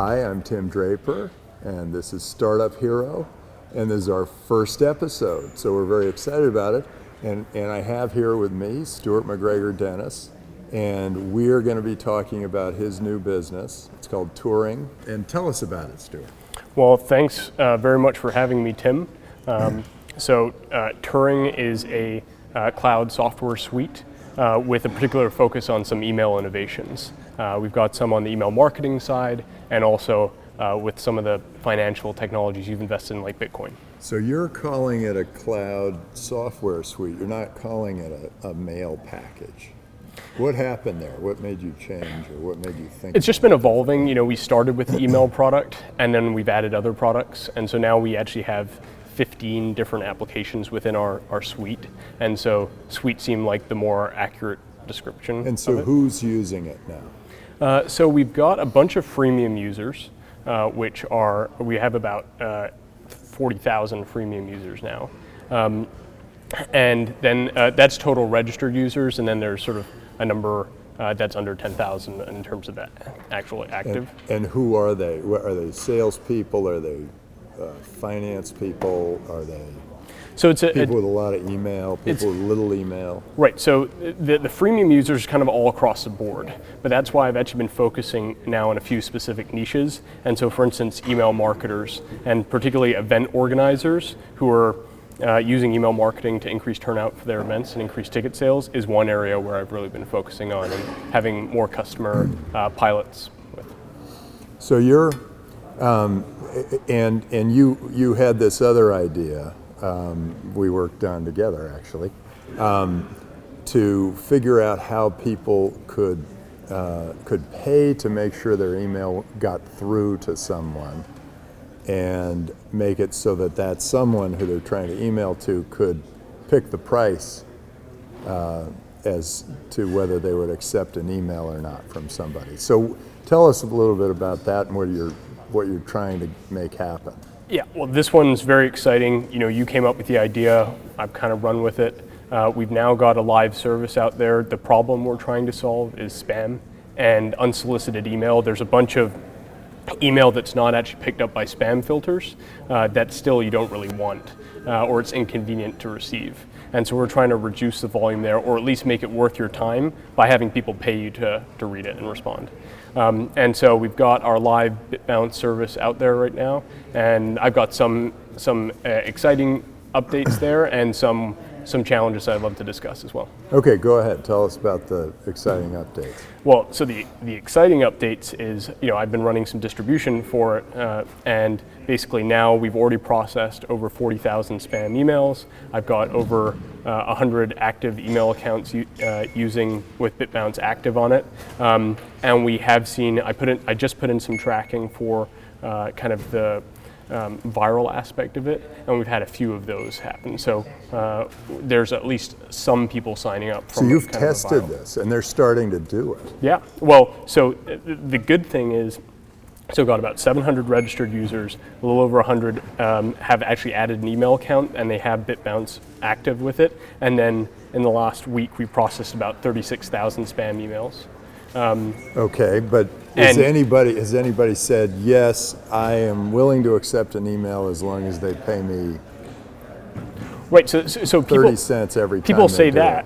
Hi, I'm Tim Draper, and this is Startup Hero, and this is our first episode, so we're very excited about it. And I have here with me Stewart MacGregor-Dennis, and we're going to be talking about his new business. It's called Touring, and tell us about it, Stewart. Well, thanks very much for having me, Tim. Touring is a cloud software suite with a particular focus on some email innovations. We've got some on the email marketing side and also with some of the financial technologies you've invested in, like Bitcoin. So you're calling it a cloud software suite. You're not calling it a mail package. What happened there? What made you change, or what made you think? It's just been evolving. You know, we started with the email product, and then we've added other products, and so now we actually have 15 different applications within our suite, and so suite seemed like the more accurate description. And so who's using it now? So we've got a bunch of freemium users, we have about 40,000 freemium users now. And then that's total registered users, and then there's sort of a number that's under 10,000 in terms of actually active. And who are they? Are they salespeople? Are they finance people? Are they people with a lot of email, people with little email? Right, so the freemium users are kind of all across the board, but that's why I've actually been focusing now on a few specific niches. And so for instance, email marketers, and particularly event organizers who are using email marketing to increase turnout for their events and increase ticket sales is one area where I've really been focusing on and having more customer pilots with. So you're, and you had this other idea, we worked on together actually, to figure out how people could pay to make sure their email got through to someone, and make it so that someone who they're trying to email to could pick the price as to whether they would accept an email or not from somebody. So tell us a little bit about that and what you're trying to make happen. Yeah, well, this one's very exciting. You know, you came up with the idea, I've kind of run with it. We've now got a live service out there. The problem we're trying to solve is spam and unsolicited email. There's a bunch of email that's not actually picked up by spam filters that still you don't really want, or it's inconvenient to receive. And so we're trying to reduce the volume there, or at least make it worth your time by having people pay you to read it and respond. And so we've got our live BitBounce service out there right now, and I've got some exciting updates there and some challenges I'd love to discuss as well. Okay, go ahead. Tell us about the exciting updates. Well, so the exciting updates is, you know, I've been running some distribution for it, and basically now we've already processed over 40,000 spam emails. I've got over 100 active email accounts using with BitBounce active on it, and we have seen. I just put in some tracking for kind of the viral aspect of it, and we've had a few of those happen. So there's at least some people signing up. So you've tested this, and they're starting to do it. Yeah. Well, so the good thing is, so got about 700 registered users, a little over 100 have actually added an email account, and they have BitBounce active with it. And then in the last week, we processed about 36,000 spam emails. Okay, but has anybody said, yes, I am willing to accept an email as long as they pay me? Right, so 30 cents every time. People say that.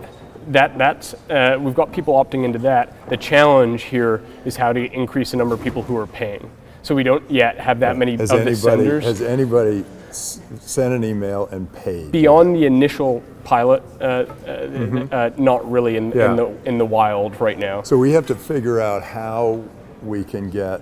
That's we've got people opting into that. The challenge here is how to increase the number of people who are paying. So we don't yet have that many of the senders. Has anybody sent an email and paid? Beyond the initial pilot, not really in the wild right now. So we have to figure out how we can get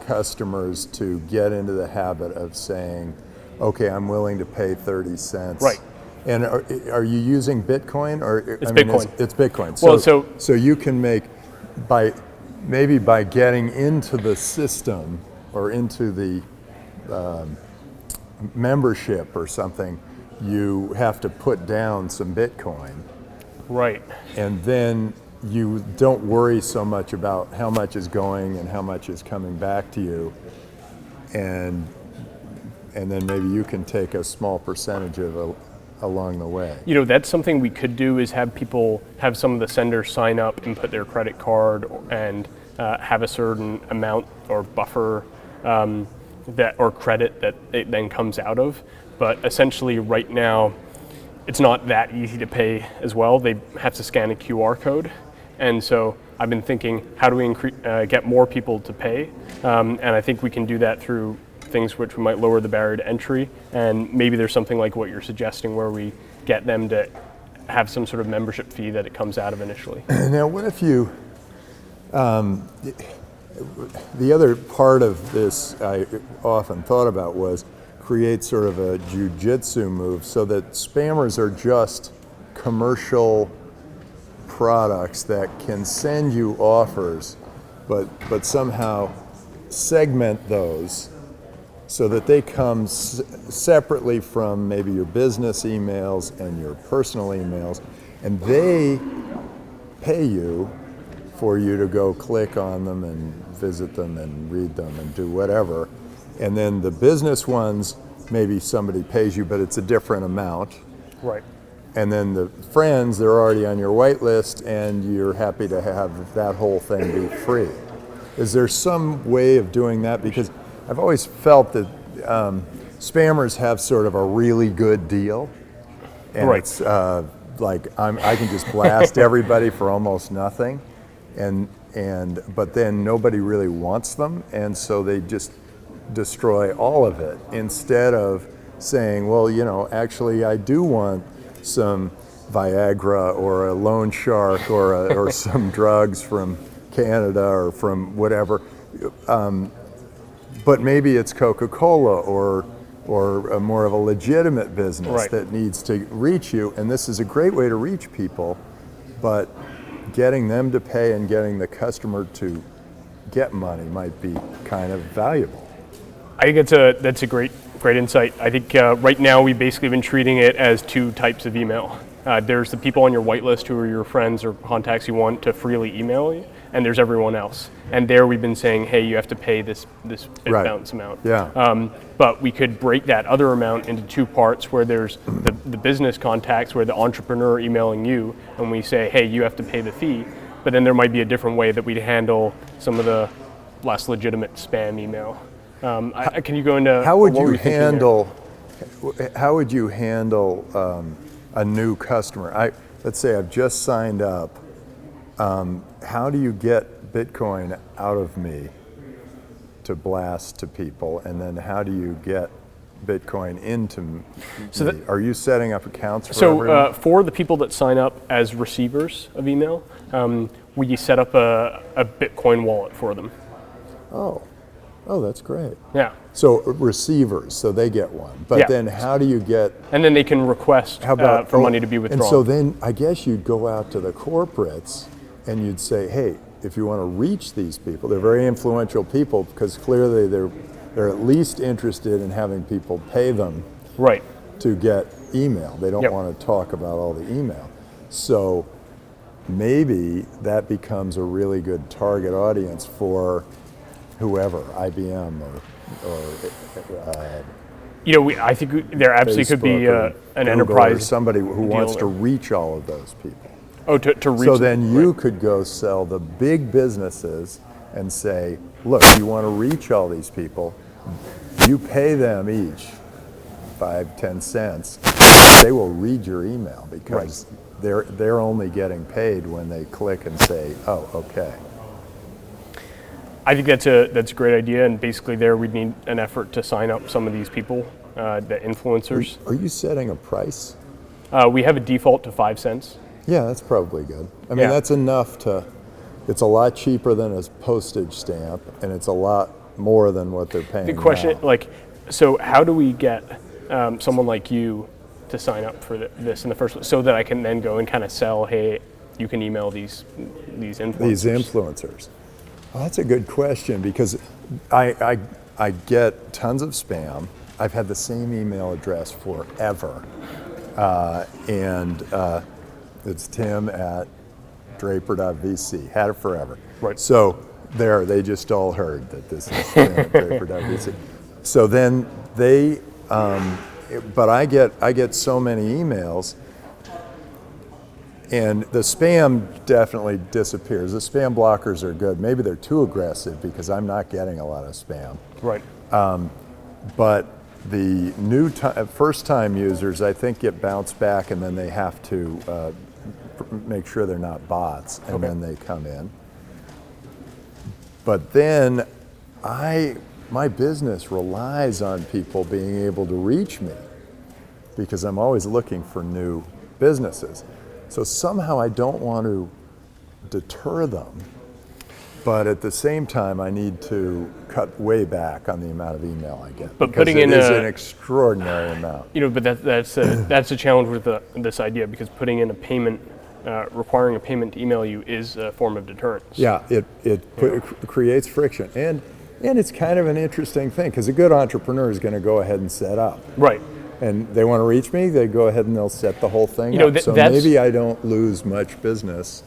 customers to get into the habit of saying, okay, I'm willing to pay 30 cents. Right. And are you using Bitcoin? Bitcoin. It's Bitcoin. So you can make, maybe by getting into the system or into the membership or something, you have to put down some Bitcoin. Right. And then you don't worry so much about how much is going and how much is coming back to you. And then maybe you can take a small percentage of along the way. You know, that's something we could do, is have some of the senders sign up and put their credit card and have a certain amount or buffer that or credit that it then comes out of. But essentially right now, it's not that easy to pay as well. They have to scan a QR code. And so I've been thinking, how do we get more people to pay? And I think we can do that through things which we might lower the barrier to entry. And maybe there's something like what you're suggesting where we get them to have some sort of membership fee that it comes out of initially. Now, what if you, the other part of this I often thought about was create sort of a jujitsu move so that spammers are just commercial products that can send you offers, but somehow segment those so that they come separately from maybe your business emails and your personal emails, and they pay you for you to go click on them and visit them and read them and do whatever. And then the business ones, maybe somebody pays you, but it's a different amount. Right. And then the friends, they're already on your whitelist, and you're happy to have that whole thing be free. Is there some way of doing that? Because I've always felt that spammers have sort of a really good deal, and right. It's like I can just blast everybody for almost nothing, but then nobody really wants them, and so they just destroy all of it instead of saying, well, actually I do want some Viagra or a loan shark or some drugs from Canada or from whatever, but maybe it's Coca-Cola or more of a legitimate business right. that needs to reach you, and this is a great way to reach people, but getting them to pay and getting the customer to get money might be kind of valuable. I think that's a great insight. I think right now we've basically been treating it as two types of email. There's the people on your whitelist who are your friends or contacts you want to freely email you, and there's everyone else. And there we've been saying, hey, you have to pay this right. bounce amount. Yeah. But we could break that other amount into two parts where there's the business contacts where the entrepreneur emailing you, and we say, hey, you have to pay the fee. But then there might be a different way that we'd handle some of the less legitimate spam email. Can you go into how would you handle a new customer? Let's say I've just signed up. How do you get Bitcoin out of me to blast to people, and then how do you get Bitcoin into me? Are you setting up accounts for everyone? For the people that sign up as receivers of email, we set up a Bitcoin wallet for them. Oh, that's great. Yeah. So receivers, so they get one. But then how do you get... And then they can request for money to be withdrawn. And so then I guess you'd go out to the corporates and you'd say, hey, if you want to reach these people, they're very influential people because clearly they're at least interested in having people pay them right. to get email. They don't want to talk about all the email. So maybe that becomes a really good target audience for whoever, IBM or I think there absolutely could be an Google enterprise or somebody who wants to reach all of those people. Oh, to reach. So then you could go sell the big businesses and say, look, you want to reach all these people, you pay them each 5-10 cents. They will read your email because they're only getting paid when they click and say, oh, okay. I think that's a great idea, and basically there we'd need an effort to sign up some of these people, the influencers. Are you setting a price? We have a default to 5 cents. Yeah, that's probably good. I mean, that's enough it's a lot cheaper than a postage stamp, and it's a lot more than what they're paying. Good question. Now. So how do we get someone like you to sign up for this in the first place, so that I can then go and kind of sell, hey, you can email these influencers. These influencers. Well, that's a good question because I get tons of spam. I've had the same email address forever, and it's Tim at Draper.vc. Had it forever. Right. So they just all heard that this is Tim at Draper.vc. So then they, but I get so many emails, And the spam definitely disappears. The spam blockers are good. Maybe they're too aggressive because I'm not getting a lot of spam. Right. But the first-time users, I think, get bounced back, and then they have to make sure they're not bots, and then they come in. But then my business relies on people being able to reach me because I'm always looking for new businesses. So somehow I don't want to deter them, but at the same time I need to cut way back on the amount of email I get. But putting in an extraordinary amount. But that's a challenge with this idea, because putting in a payment, requiring a payment to email you is a form of deterrence. Yeah, it creates friction, and it's kind of an interesting thing because a good entrepreneur is going to go ahead and set up. Right. And they want to reach me, they go ahead and they'll set the whole thing up. So maybe I don't lose much business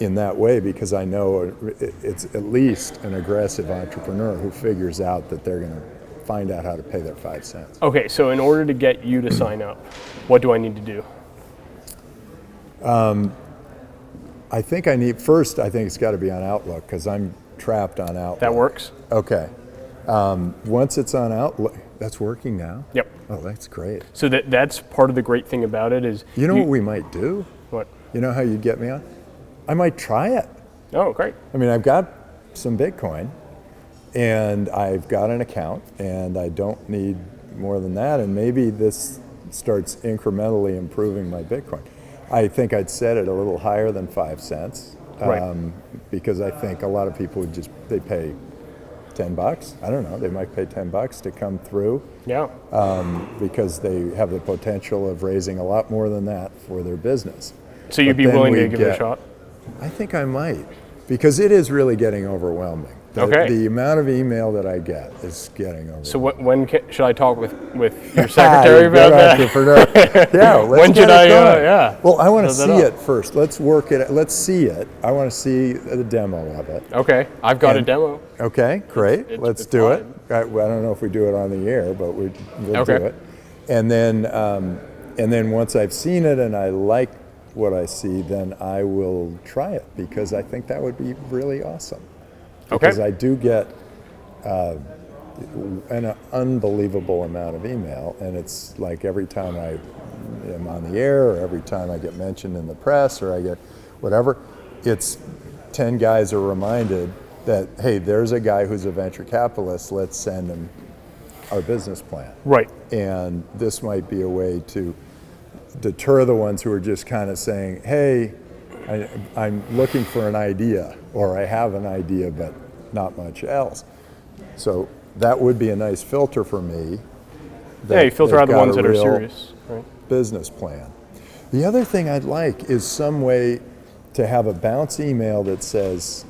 in that way because I know it's at least an aggressive entrepreneur who figures out that they're going to find out how to pay their 5 cents. Okay, so in order to get you to sign up, what do I need to do? I think it's got to be on Outlook because I'm trapped on Outlook. That works? Okay. Once it's on Outlook, that's working now? Yep. Oh, that's great. So that's part of the great thing about it is... You know what we might do? What? You know how you'd get me on? I might try it. Oh, great. I mean, I've got some Bitcoin, and I've got an account, and I don't need more than that, and maybe this starts incrementally improving my Bitcoin. I think I'd set it a little higher than 5 cents, because I think a lot of people they pay $10. I don't know, they might pay $10 to come through. Yeah. Because they have the potential of raising a lot more than that for their business. So you'd be willing to give it a shot? I think I might, because it is really getting overwhelming. The amount of email that I get is getting overwhelming. So when should I talk with your secretary about that? Entrepreneur. Yeah, let's when should I? Yeah. Well, I want to see it first. Let's work it. Let's see it. I want to see the demo of it. Okay, I've got a demo. Okay, great. Let's do it. I don't know if we do it on the air, but we'll do it. And then once I've seen it and I like what I see, then I will try it because I think that would be really awesome. Because I do get an unbelievable amount of email, and it's like every time I am on the air or every time I get mentioned in the press or I get whatever, it's 10 guys are reminded that, hey, there's a guy who's a venture capitalist, let's send him our business plan. Right. And this might be a way to deter the ones who are just kind of saying, hey, I'm looking for an idea, or I have an idea, but not much else. So that would be a nice filter for me. Yeah, you filter out the ones that are serious. Right. Business plan. The other thing I'd like is some way to have a bounce email that says,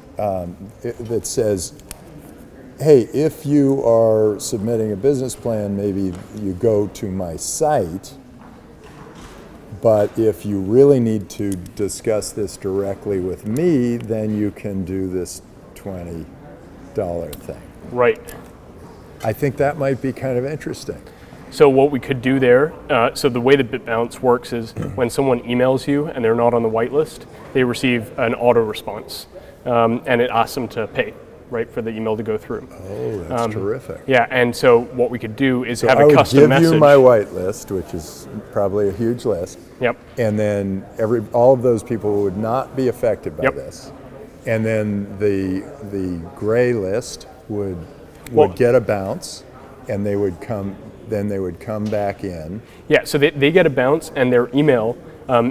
hey, if you are submitting a business plan, maybe you go to my site. But if you really need to discuss this directly with me, then you can do this $20 thing. Right. I think that might be kind of interesting. So what we could do there, so the way that BitBounce works is when someone emails you and they're not on the whitelist, they receive an auto response, and it asks them to pay, right, for the email to go through. Oh, that's terrific. Yeah, and so what we could do is have a custom message. I would give you my whitelist, which is probably a huge list. Yep. And then all of those people would not be affected by this. And then the gray list would get a bounce, and they would come back in. Yeah, so they get a bounce, and their email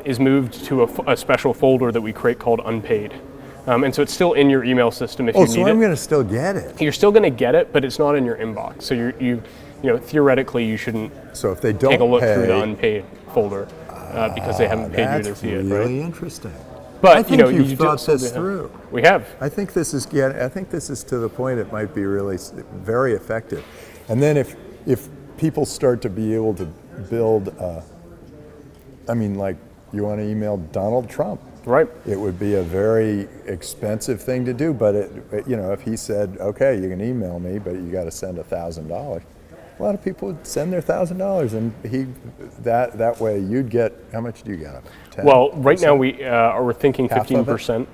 is moved to a special folder that we create called unpaid. And so it's still in your email system if you need it. Oh, so I'm going to still get it. You're still going to get it, but it's not in your inbox. So you theoretically you shouldn't. So if they don't take a look pay, through the unpaid folder because they haven't paid you to see it. Right? That's really interesting. But I think you've thought this through. We have. I think this is to the point it might be really very effective. And then if people start to be able to build, like you want to email Donald Trump. Right. It would be a very expensive thing to do, but if he said, okay, you can email me, but you got to send $1,000. A lot of people would send their $1,000, and that way you'd get, how much do you get of it? 10? Well, right now we're thinking Half of it? 15%,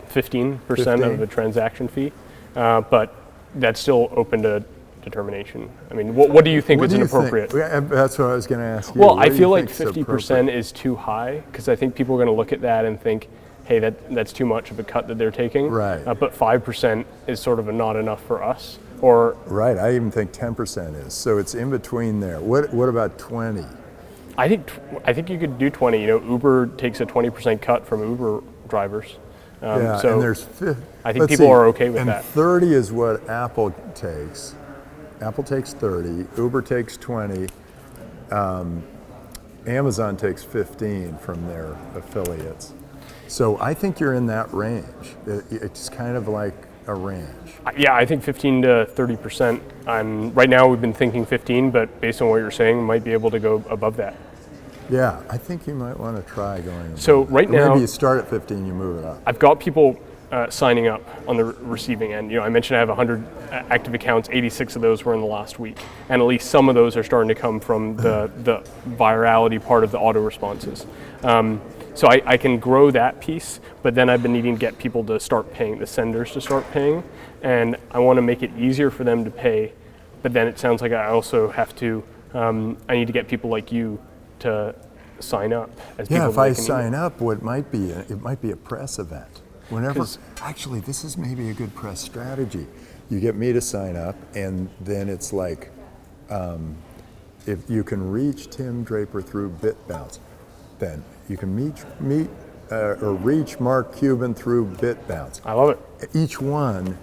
15% of the transaction fee, but that's still open to determination. I mean, what do you think is inappropriate? That's what I was going to ask you. Well, What I do feel you like think's 50% is too high because I think people are going to look at that and think, hey, that's too much of a cut that they're taking. Right. But 5% is sort of not enough for us. Or Right, I even think 10% is. So it's in between there. What about 20? I think you could do 20. You know, Uber takes a 20% cut from Uber drivers. Yeah, so and there's I think people are okay with and that. 30 is what Apple takes. Apple takes 30, Uber takes 20, Amazon takes 15 from their affiliates. So I think you're in that range. It's kind of like a range. Yeah, I think 15 to 30%. Right now we've been thinking 15, but based on what you're saying, might be able to go above that. Yeah, I think you might want to try going. So right now, maybe you start at 15, you move it up. I've got people signing up on the receiving end. You know, I mentioned I have 100 active accounts. 86 of those were in the last week, and at least some of those are starting to come from the virality part of the auto responses. So I can grow that piece, but then I've been needing to get people to start paying, the senders to start paying, and I want to make it easier for them to pay. But then it sounds like I also have to, I need to get people like you to sign up. Yeah, if I sign up, it might be a press event. Whenever, actually, this is maybe a good press strategy. You get me to sign up, and then it's like, if you can reach Tim Draper through BitBounce, then you can reach Mark Cuban through BitBounce. I love it. Each one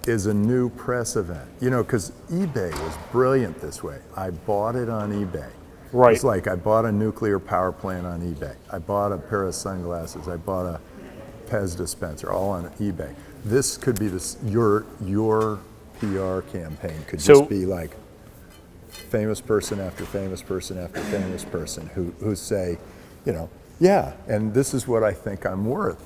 is a new press event. You know, because eBay was brilliant this way. I bought it on eBay. Right. It's like I bought a nuclear power plant on eBay. I bought a pair of sunglasses. I bought a Pez dispenser, all on eBay. This could be your PR campaign could just be like famous person after famous person after famous person who say, you know, yeah, and this is what I think I'm worth.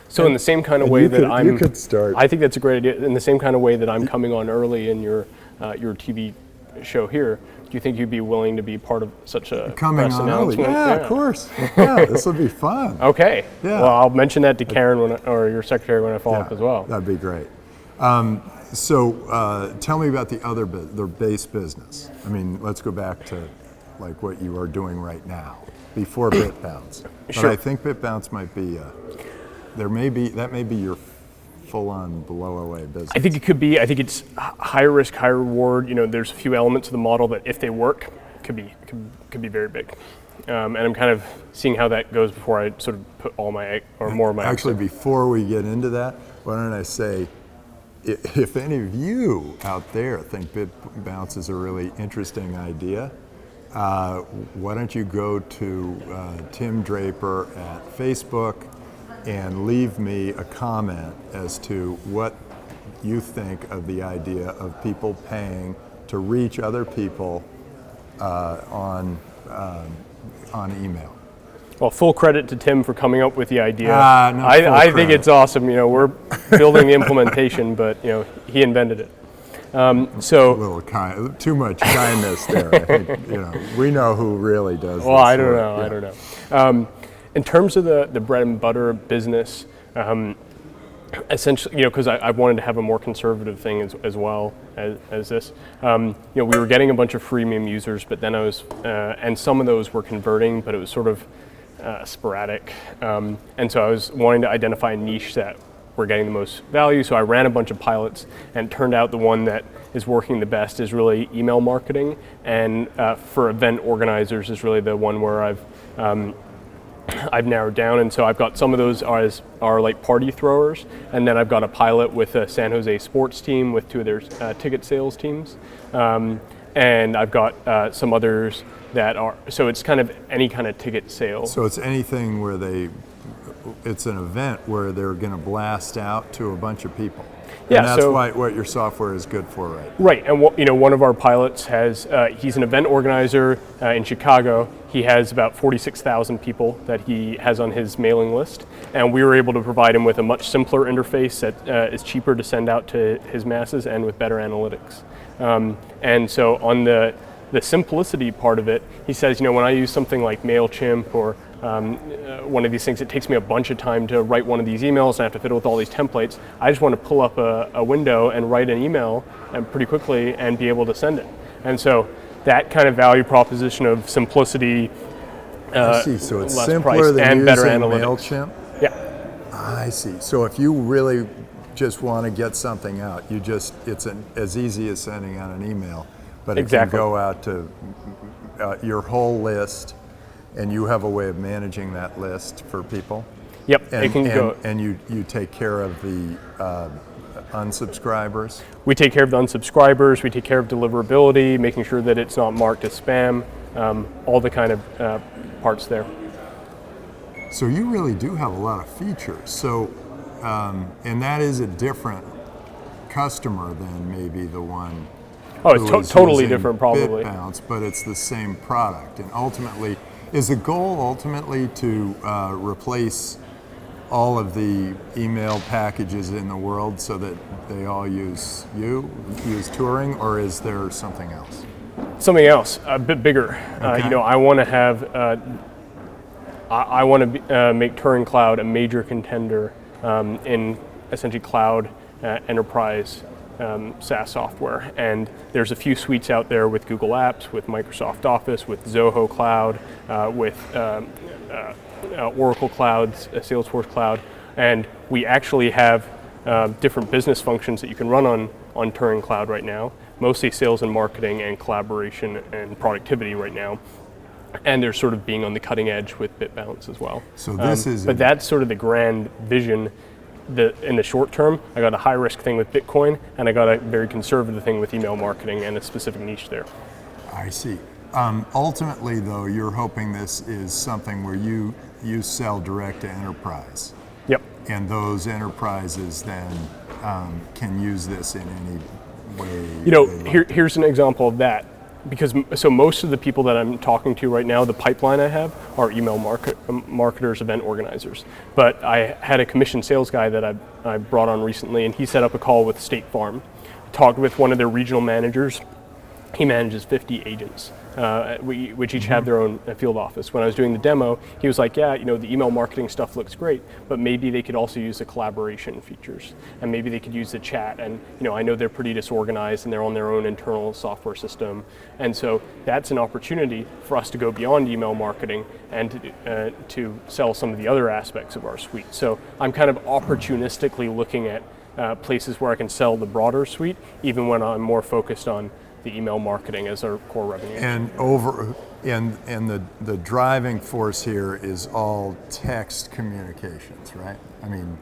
So in the same kind of way you could start. I think that's a great idea. In the same kind of way that I'm coming on early in your TV show here, do you think you'd be willing to be part of such a coming press on early? announcement? Yeah, of course. Yeah, this will be fun. Okay. Yeah. Well, I'll mention that to Karen or your secretary when I follow up as well. That'd be great. So tell me about the base business. I mean, let's go back to like what you are doing right now before BitBounce. Sure. But I think BitBounce might be that may be your full-on blow-away business. I think it could be. I think it's high risk, high reward. You know, there's a few elements of the model that, if they work, could be very big. And I'm kind of seeing how that goes before I sort of put all my more of my. Actually, before we get into that, why don't I say, if any of you out there think BitBounce is a really interesting idea, why don't you go to Tim Draper at Facebook and leave me a comment as to what you think of the idea of people paying to reach other people on email. Well, full credit to Tim for coming up with the idea. I think it's awesome. You know, we're building the implementation, but you know, he invented it. So a little too much kindness there. I think, you know, we know who really does. Well, I don't know. Yeah. I don't know. In terms of the bread and butter business, essentially, you know, because I wanted to have a more conservative thing as well as this. You know, we were getting a bunch of freemium users, but then and some of those were converting, but it was sort of sporadic. And so I was wanting to identify a niche that we're getting the most value. So I ran a bunch of pilots, and it turned out the one that is working the best is really email marketing, and for event organizers is really the one where I've narrowed down. And so I've got some of those are like party throwers, and then I've got a pilot with a San Jose sports team with two of their ticket sales teams, and I've got some others that are, so it's kind of any kind of ticket sale. So it's anything where it's an event where they're going to blast out to a bunch of people. Yeah, and that's what your software is good for, right? Right, and you know, one of our pilots he's an event organizer in Chicago. He has about 46,000 people that he has on his mailing list, and we were able to provide him with a much simpler interface that is cheaper to send out to his masses and with better analytics. And so on the simplicity part of it, he says, you know, when I use something like MailChimp or one of these things. It takes me a bunch of time to write one of these emails, and I have to fiddle with all these templates. I just want to pull up a window and write an email pretty quickly and be able to send it. And so that kind of value proposition of simplicity, I see. So it's less simpler price, than and using better analytics. MailChimp? Yeah. I see. So if you really just want to get something out, it's as easy as sending out an email, but it Exactly. can go out to your whole list, and you have a way of managing that list for people. Yep. And, it can go. And you take care of the unsubscribers. We take care of the unsubscribers. We take care of deliverability, making sure that it's not marked as spam. All the kind of parts there. So you really do have a lot of features. So, and that is a different customer than maybe the one. Oh, it's totally different, probably. BitBounce, but it's the same product. And ultimately, is the goal ultimately to replace all of the email packages in the world so that they all use Turing, or is there something else? Something else, a bit bigger. Okay. I want to have. I want to make Turing Cloud a major contender in essentially cloud enterprise SaaS software. And there's a few suites out there with Google Apps, with Microsoft Office, with Zoho Cloud, with Oracle Cloud, Salesforce Cloud, and we actually have different business functions that you can run on Turing Cloud right now, mostly sales and marketing and collaboration and productivity right now. And they're sort of being on the cutting edge with BitBounce as well. So this is. But that's sort of the grand vision. In the short term, I got a high risk thing with Bitcoin, and I got a very conservative thing with email marketing and a specific niche there. I see. Ultimately, though, you're hoping this is something where you sell direct to enterprise. Yep. And those enterprises then can use this in any way. Here's an example of that. Because so most of the people that I'm talking to right now, the pipeline I have are email marketers, event organizers. But I had a commission sales guy that I brought on recently, and he set up a call with State Farm, talked with one of their regional managers. He manages 50 agents, which each have their own field office. When I was doing the demo, he was like, yeah, the email marketing stuff looks great, but maybe they could also use the collaboration features, and maybe they could use the chat. And I know they're pretty disorganized, and they're on their own internal software system. And so that's an opportunity for us to go beyond email marketing and to sell some of the other aspects of our suite. So I'm kind of opportunistically looking at places where I can sell the broader suite, even when I'm more focused on the email marketing as our core revenue. And the driving force here is all text communications, right? I mean,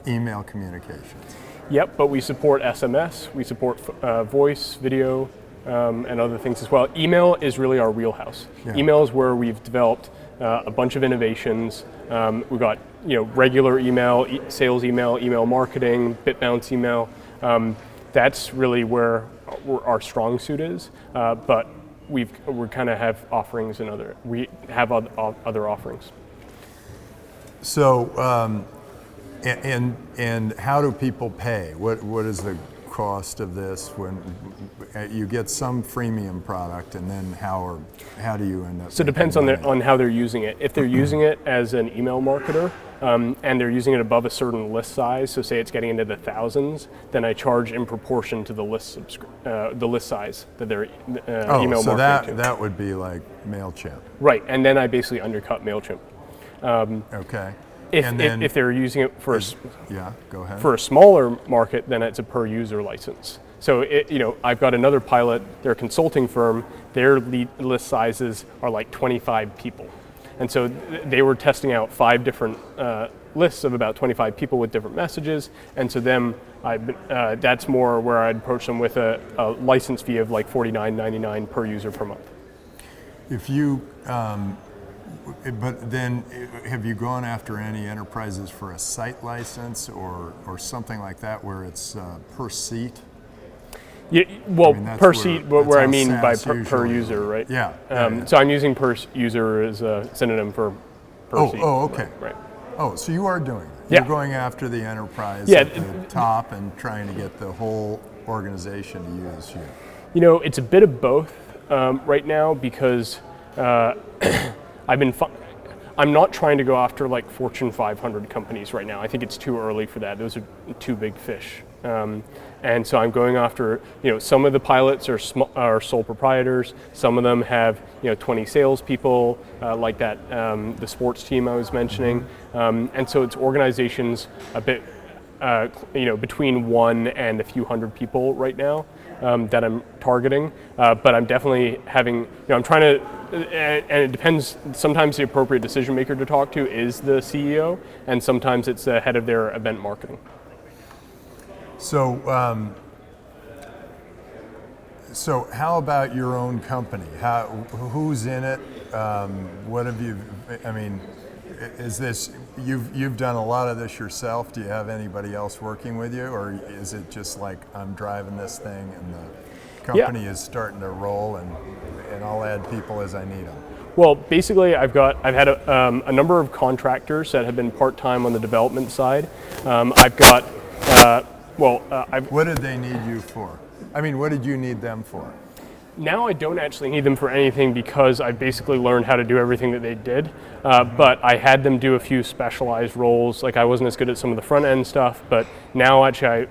email communications. Yep, but we support SMS, we support voice, video, and other things as well. Email is really our wheelhouse. Yeah. Email is where we've developed a bunch of innovations. We've got regular email, sales email, email marketing, BitBounce email. That's really where our strong suit is, but we kind of have offerings we have other offerings. So, and how do people pay? What is the cost of this when you get some freemium product, and then how do you end up? So it depends on how they're using it. If they're using it as an email marketer, and they're using it above a certain list size, so say it's getting into the thousands, then I charge in proportion to the list size that they're email marketing to. That would be like MailChimp. Right, and then I basically undercut MailChimp. Okay. If they're using it for go ahead. For a smaller market, then it's a per user license. So I've got another pilot. They're a consulting firm. Their list sizes are like 25 people. And so they were testing out 5 different lists of about 25 people with different messages. And so that's more where I'd approach them with a license fee of like $49.99 per user per month. If you, but then have you gone after any enterprises for a site license or something like that where it's per seat? Yeah, well, per seat, where I mean by per user, right? Yeah. So I'm using per user as a synonym for per seat. Oh, okay. Right. Oh, so you are doing it. Yeah. You're going after the enterprise Yeah. at the top and trying to get the whole organization to use you. It's a bit of both right now because I'm I'm not trying to go after like Fortune 500 companies right now. I think it's too early for that. Those are too big fish. And so I'm going after, some of the pilots are sole proprietors. Some of them have, 20 salespeople, like that, the sports team I was mentioning. And so it's organizations a bit, between 1 and a few hundred people right now that I'm targeting. But I'm definitely having, I'm trying to, and it depends, sometimes the appropriate decision maker to talk to is the CEO, and sometimes it's the head of their event marketing. So, so how about your own company? Who's in it? What have you? I mean, is this you've done a lot of this yourself? Do you have anybody else working with you, or is it just like I'm driving this thing and the company is starting to roll, and I'll add people as I need them? Well, basically, I've had a number of contractors that have been part-time on the development side. I've got. What did they need you for? I mean, what did you need them for? Now I don't actually need them for anything because I basically learned how to do everything that they did. But I had them do a few specialized roles. Like I wasn't as good at some of the front end stuff, but now actually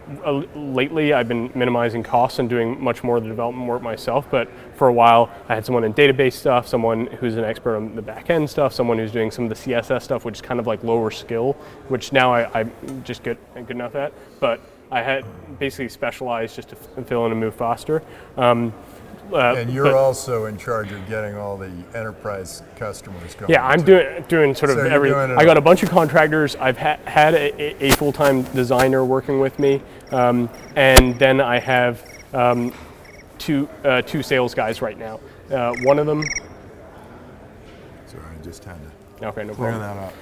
lately I've been minimizing costs and doing much more of the development work myself. But for a while I had someone in database stuff, someone who's an expert on the back end stuff, someone who's doing some of the CSS stuff, which is kind of like lower skill, which now I'm just good enough at. But I had basically specialized just to fill in and move faster. And you're also in charge of getting all the enterprise customers going. Yeah, I'm doing sort of everything. I got a bunch of contractors. I've had a full-time designer working with me, and then I have two sales guys right now. One of them. Sorry, I just had to clear that up.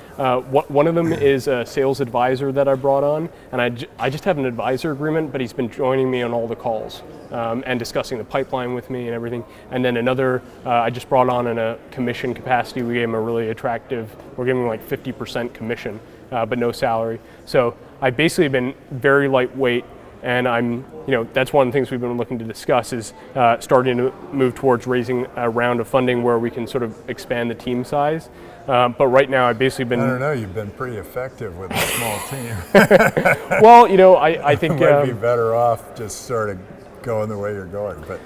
One of them is a sales advisor that I brought on, and I just have an advisor agreement, but he's been joining me on all the calls and discussing the pipeline with me and everything. And then another I just brought on in a commission capacity. We gave him a really attractive, we're giving him like 50% commission, but no salary. So I've basically been very lightweight, and I'm, that's one of the things we've been looking to discuss is starting to move towards raising a round of funding where we can sort of expand the team size. But right now I've basically been... I don't know, you've been pretty effective with a small team. Well, I think... You might be better off just sort of going the way you're going, but...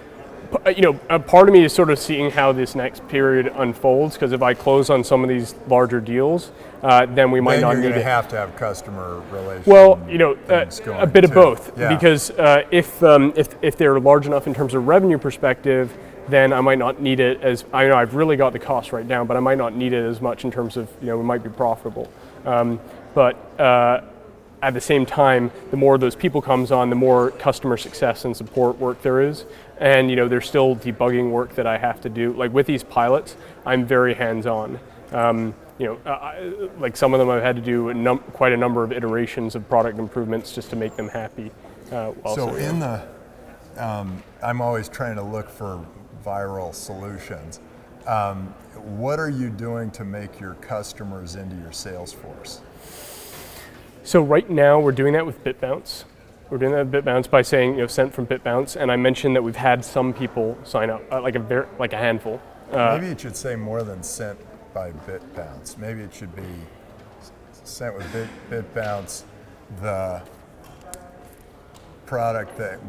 a part of me is sort of seeing how this next period unfolds, because if I close on some of these larger deals, then we might not need it. You're going to have customer relations. Well, a bit of both, yeah. Because if they're large enough in terms of revenue perspective, then I might not need it as, I've really got the cost right now, but I might not need it as much in terms of, we might be profitable. But at the same time, the more those people comes on, the more customer success and support work there is. And, there's still debugging work that I have to do. Like with these pilots, I'm very hands-on. Like some of them I've had to do quite a number of iterations of product improvements just to make them happy. I'm always trying to look for viral solutions. What are you doing to make your customers into your sales force? So right now we're doing that with BitBounce. We're doing that with BitBounce by saying, sent from BitBounce, and I mentioned that we've had some people sign up, like a handful. Maybe it should say more than sent by BitBounce. Maybe it should be sent with BitBounce, the product that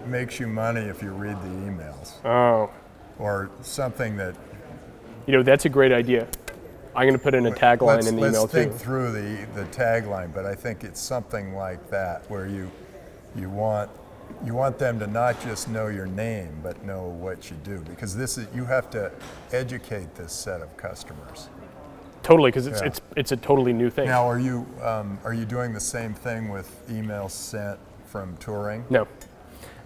makes you money if you read the emails. Oh. Or something that... that's a great idea. I'm going to put in a tagline in the email too. Let's think through the tagline, but I think it's something like that, where you want them to not just know your name, but know what you do, because you have to educate this set of customers. Totally, because it's a totally new thing. Now, are you doing the same thing with emails sent from touring? No,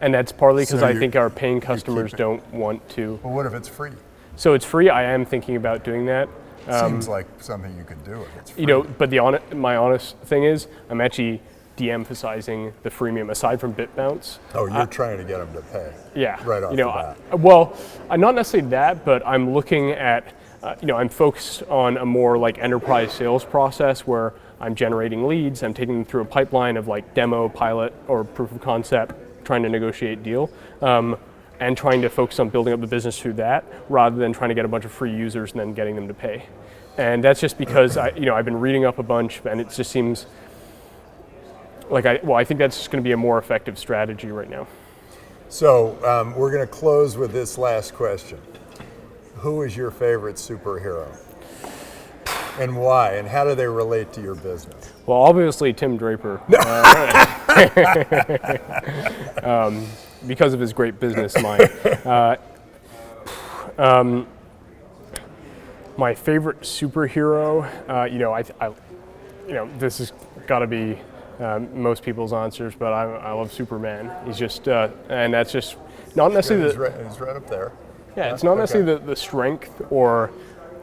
and that's partly because I think our paying customers don't want to. Well, what if it's free? So it's free. I am thinking about doing that. Seems like something you could do if it's free. But my honest thing is, I'm actually de-emphasizing the freemium aside from BitBounce. Oh, you're trying to get them to pay. Yeah. Right off the bat. Well, not necessarily that, but I'm looking at, I'm focused on a more like enterprise sales process where I'm generating leads, I'm taking them through a pipeline of like demo, pilot, or proof of concept, trying to negotiate deal. And trying to focus on building up the business through that, rather than trying to get a bunch of free users and then getting them to pay. And that's just because I've been reading up a bunch, and it just seems like I think that's just going to be a more effective strategy right now. So we're going to close with this last question. Who is your favorite superhero? And why? And how do they relate to your business? Well, obviously Tim Draper, because of his great business mind. My favorite superhero, this has got to be most people's answers, but I love Superman. He's just, and that's just not necessarily He's right up there. Yeah, it's not necessarily the strength or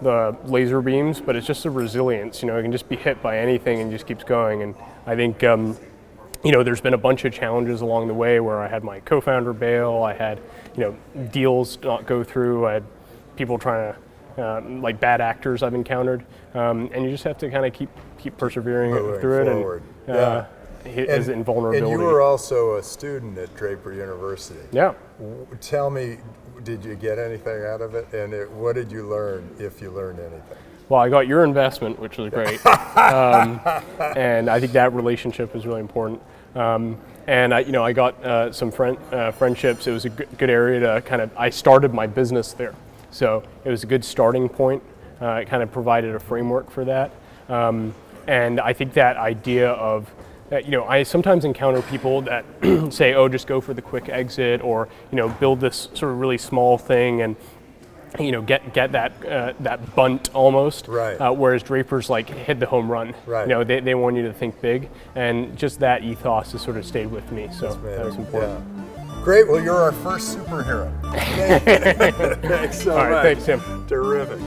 the laser beams, but it's just the resilience. It can just be hit by anything and just keeps going. And I think, there's been a bunch of challenges along the way where I had my co-founder bail, I had, deals not go through, I had people trying to, like bad actors I've encountered, and you just have to kind of keep persevering through forward. it and his invulnerability. And you were also a student at Draper University. Yeah. Tell me, did you get anything out of it? And what did you learn, if you learned anything? Well, I got your investment, which was great. And I think that relationship is really important. And I got some friendships. It was a good area to I started my business there. So it was a good starting point. It kind of provided a framework for that. And I think that idea of, I sometimes encounter people that say, oh, just go for the quick exit, or, build this sort of really small thing and, get that bunt almost. Right. Whereas Draper's like hit the home run. Right. They want you to think big, and just that ethos has sort of stayed with me. So that's important. Yeah. Great. Well, you're our first superhero. Thanks so much. All right. Thanks, Tim. Terrific.